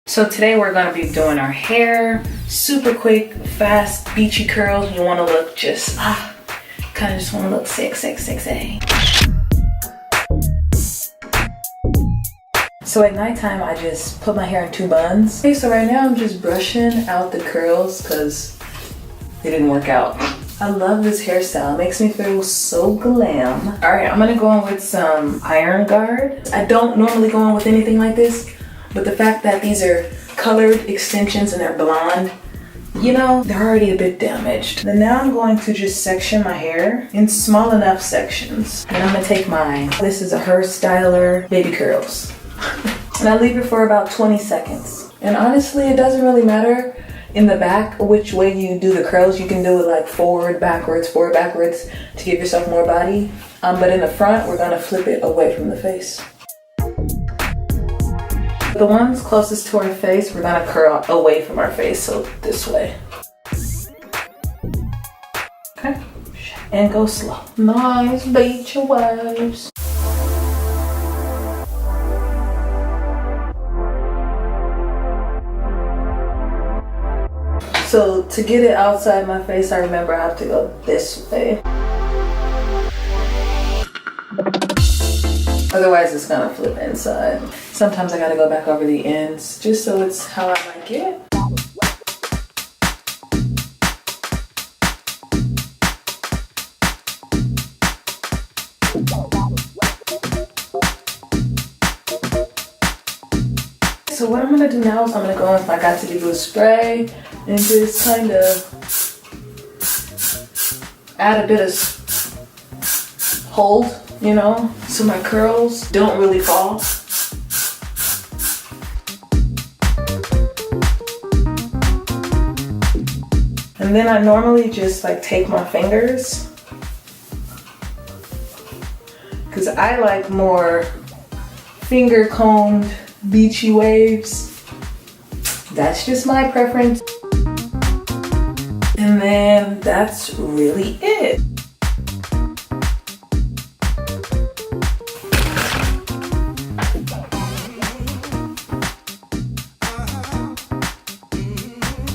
So today we're gonna be doing our hair, super quick, fast, beachy curls. You wanna look just, kinda just wanna look sexy. So at nighttime, I just put my hair in 2 buns. Okay, so right now I'm just brushing out the curls because they didn't work out. I love this hairstyle, it makes me feel so glam. All right, I'm gonna go in with some Iron Guard. I don't normally go in with anything like this, but the fact that these are colored extensions and they're blonde, you know, they're already a bit damaged. Then now I'm going to just section my hair in small enough sections. And I'm gonna take this is a Hair Styler Baby Curls. And I leave it for about 20 seconds. And honestly, it doesn't really matter in the back which way you do the curls. You can do it like forward, backwards to give yourself more body. But in the front, we're gonna flip it away from the face. The ones closest to our face, we're gonna curl away from our face, so this way. Okay, and go slow. Nice beach waves. So to get it outside my face, I remember I have to go this way. Otherwise it's gonna flip inside. Sometimes I gotta go back over the ends just so it's how I like it. So what I'm gonna do now is I'm gonna go in with my Got To Be Blue spray and just kind of add a bit of hold, you know, so my curls don't really fall. And then I normally just like take my fingers, because I like more finger combed beachy waves. That's just my preference. And then that's really it.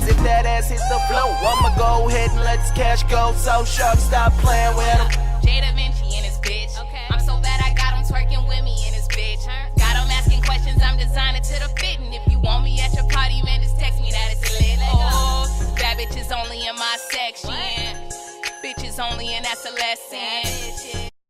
If that ass hits the flow, I'ma go ahead and let this cash go. So sharp, stop playing with him. facebyjdevinci in his bitch. Okay. I'm so bad I got him twerking with me in his bitch. Got him asking questions, I'm designing to the fit. And if you want me at your party, man, just text me that it's lit. Oh, bad bitches only in my section. Bitches only, and that's a lesson.